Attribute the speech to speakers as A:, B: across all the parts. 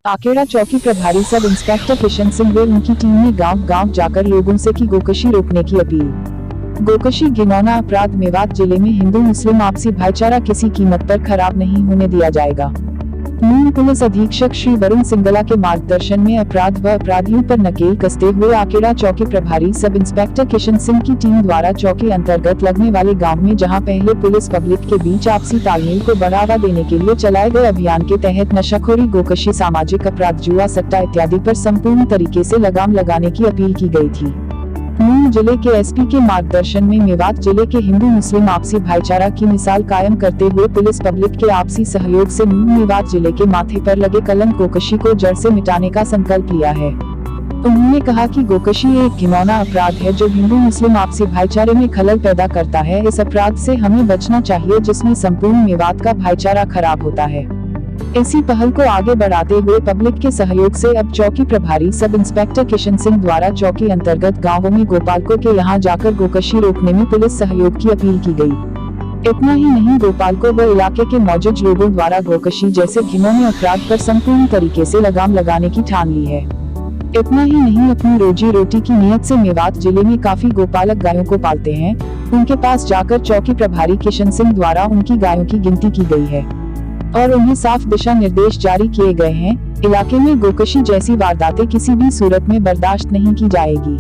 A: आकेड़ा चौकी प्रभारी sub inspector Kishan Singh व उनकी टीम ने गांव-गांव जाकर लोगों से की गोकशी रोकने की अपील। गोकशी घिनौना अपराध मेवात जिले में हिंदू मुस्लिम आपसी भाईचारा किसी कीमत पर खराब नहीं होने दिया जाएगा। न्यू पुलिस अधीक्षक श्री वरुण सिंगला के मार्गदर्शन में अपराध व अपराधियों पर नकेल कसते हुए आकेड़ा चौकी प्रभारी सब इंस्पेक्टर किशन सिंह की टीम द्वारा चौकी अंतर्गत लगने वाले गांव में जहां पहले पुलिस पब्लिक के बीच आपसी तालमेल को बढ़ावा देने के लिए चलाए गए अभियान के तहत नशाखोरी, गोकशी, सामाजिक अपराध, जुआ, सट्टा इत्यादि पर संपूर्ण तरीके से लगाम लगाने की अपील की गई थी। नूंह जिले के एसपी के मार्गदर्शन में मेवात जिले के हिंदू मुस्लिम आपसी भाईचारा की मिसाल कायम करते हुए पुलिस पब्लिक के आपसी सहयोग से नूंह मेवात जिले के माथे पर लगे कलंक गोकशी को जड़ से मिटाने का संकल्प लिया है। उन्होंने कहा कि गोकशी एक घिनौना अपराध है जो हिंदू मुस्लिम आपसी भाईचारे में खलल पैदा करता है। इस अपराध से हमें बचना चाहिए जिसमें संपूर्ण मेवात का भाईचारा खराब होता है। इसी पहल को आगे बढ़ाते हुए पब्लिक के सहयोग से अब चौकी प्रभारी सब इंस्पेक्टर किशन सिंह द्वारा चौकी अंतर्गत गांवों में गोपालकों के यहां जाकर गोकशी रोकने में पुलिस सहयोग की अपील की गई। इतना ही नहीं, गोपालकों व इलाके के मौजूद लोगों द्वारा गोकशी जैसे घिनौने अपराध पर संपूर्ण तरीके से लगाम लगाने की ठान ली है। इतना ही नहीं, अपनी रोजी रोटी की नियत से मेवात जिले में काफी गोपालक गायों को पालते हैं। उनके पास जाकर चौकी प्रभारी किशन सिंह द्वारा उनकी गायों की गिनती की गई है और उन्हें साफ दिशा निर्देश जारी किए गए हैं। इलाके में गोकशी जैसी वारदातें किसी भी सूरत में बर्दाश्त नहीं की जाएगी।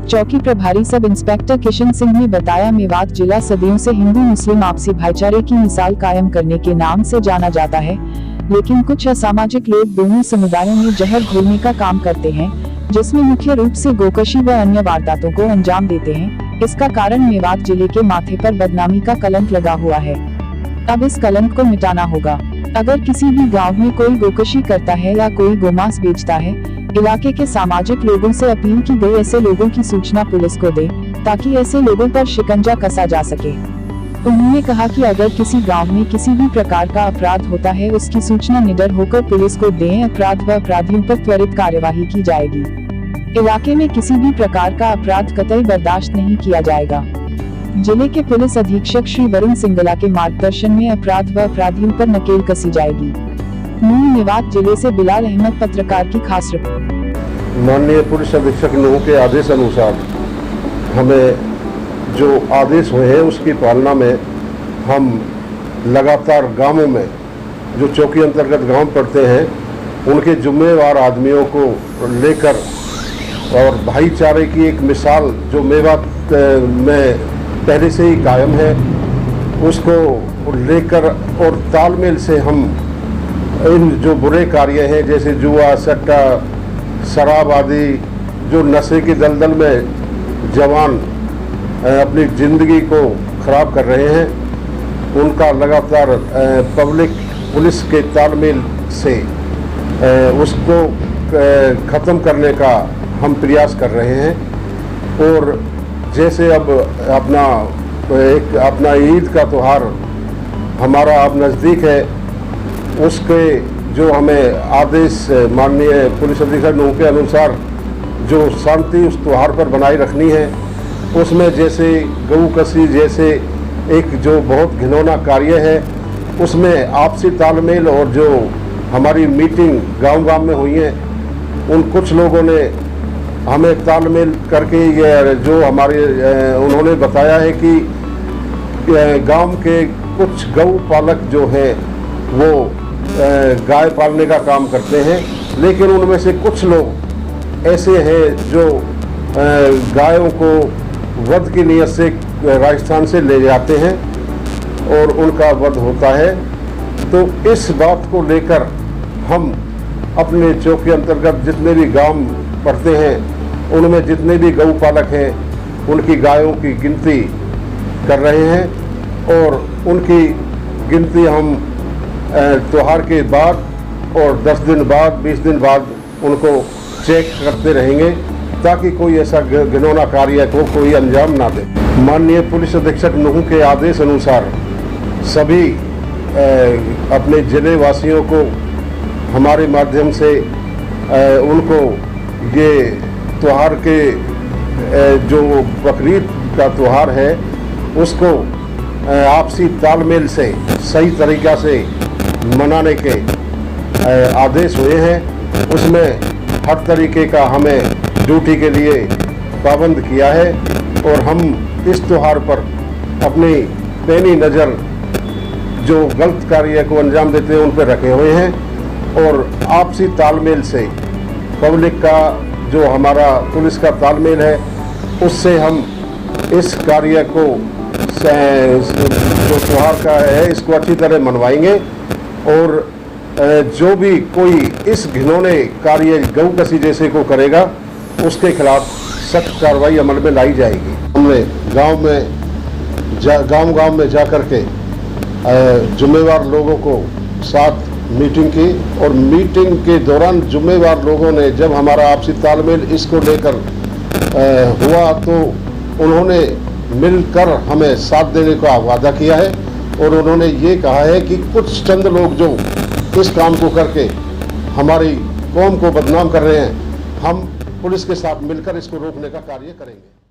A: चौकी प्रभारी सब इंस्पेक्टर किशन सिंह ने बताया, मेवात जिला सदियों से हिंदू मुस्लिम आपसी भाईचारे की मिसाल कायम करने के नाम से जाना जाता है, लेकिन कुछ असामाजिक लोग दोनों समुदायों में जहर घोलने का काम करते हैं, जिसमें मुख्य रूप से गोकशी व अन्य वारदातों को अंजाम देते हैं। इसका कारण मेवात जिले के माथे पर बदनामी का कलंक लगा हुआ है। अब इस कलंक को मिटाना होगा। अगर किसी भी गांव में कोई गोकशी करता है या कोई गोमांस बेचता है, इलाके के सामाजिक लोगों से अपील की गई ऐसे लोगों की सूचना पुलिस को दे ताकि ऐसे लोगों पर शिकंजा कसा जा सके। उन्होंने कहा कि अगर किसी गांव में किसी भी प्रकार का अपराध होता है, उसकी सूचना निडर होकर पुलिस को दें। अपराध व अपराधियों पर त्वरित कार्यवाही की जाएगी। इलाके में किसी भी प्रकार का अपराध कतई बर्दाश्त नहीं किया जाएगा। जिले के पुलिस अधीक्षक श्री वरुण सिंगला के मार्गदर्शन में अपराध व अपराधियों पर नकेल कसी जाएगी। नूंह मेवात जिले से बिलाल अहमद, पत्रकार की खास रिपोर्ट।
B: माननीय पुलिस अधीक्षक नूंह के आदेश अनुसार हमें जो आदेश हुए हैं उसकी पालना में हम लगातार गांवों में जो चौकी अंतर्गत गांव पड़ते हैं उनके जिम्मेवार आदमियों को लेकर और भाईचारे की एक मिसाल जो मेवात में पहले से ही कायम है उसको लेकर और तालमेल से हम इन जो बुरे कार्य हैं जैसे जुआ, सट्टा, शराब आदि जो नशे की दलदल में जवान अपनी ज़िंदगी को ख़राब कर रहे हैं, उनका लगातार पब्लिक पुलिस के तालमेल से उसको ख़त्म करने का हम प्रयास कर रहे हैं। और जैसे अब अपना ईद का त्यौहार हमारा अब नज़दीक है, उसके जो हमें आदेश माननीय पुलिस अधीक्षक नूंह के अनुसार जो शांति उस त्यौहार पर बनाए रखनी है, उसमें जैसे गोकशी जैसे एक जो बहुत घिनौना कार्य है, उसमें आपसी तालमेल और जो हमारी मीटिंग गांव-गांव में हुई है, उन कुछ लोगों ने हमें तालमेल करके ये जो हमारे उन्होंने बताया है कि गांव के कुछ गौ पालक जो हैं वो गाय पालने का काम करते हैं, लेकिन उनमें से कुछ लोग ऐसे हैं जो गायों को वध की नियत से राजस्थान से ले जाते हैं और उनका वध होता है। तो इस बात को लेकर हम अपने चौकी अंतर्गत जितने भी गांव पड़ते हैं उनमें जितने भी गौ पालक हैं उनकी गायों की गिनती कर रहे हैं और उनकी गिनती हम त्यौहार के बाद और 10 दिन बाद 20 दिन बाद उनको चेक करते रहेंगे ताकि कोई ऐसा घिनौना कार्य को कोई अंजाम ना दे। माननीय पुलिस अधीक्षक नूंह के आदेश अनुसार सभी अपने जिले वासियों को हमारे माध्यम से उनको ये त्यौहार के जो बकरीद का त्यौहार है उसको आपसी तालमेल से सही तरीक़ा से मनाने के आदेश हुए हैं उसमें हर तरीके का हमें ड्यूटी के लिए पाबंद किया है और हम इस त्यौहार पर अपनी पैनी नज़र जो गलत कार्य को अंजाम देते हैं उन पर रखे हुए हैं और आपसी तालमेल से पब्लिक का जो हमारा पुलिस का तालमेल है उससे हम इस कार्य को जो त्यौहार का है इसको अच्छी तरह मनवाएंगे और जो भी कोई इस घिनौने कार्य गौकशी जैसे को करेगा उसके खिलाफ सख्त कार्रवाई अमल में लाई जाएगी। हमने गांव में जा कर के जिम्मेवार लोगों को साथ मीटिंग की और मीटिंग के दौरान जिम्मेवार लोगों ने जब हमारा आपसी तालमेल इसको लेकर हुआ तो उन्होंने मिलकर हमें साथ देने का वादा किया है और उन्होंने ये कहा है कि कुछ चंद लोग जो इस काम को करके हमारी कौम को बदनाम कर रहे हैं हम पुलिस के साथ मिलकर इसको रोकने का कार्य करेंगे।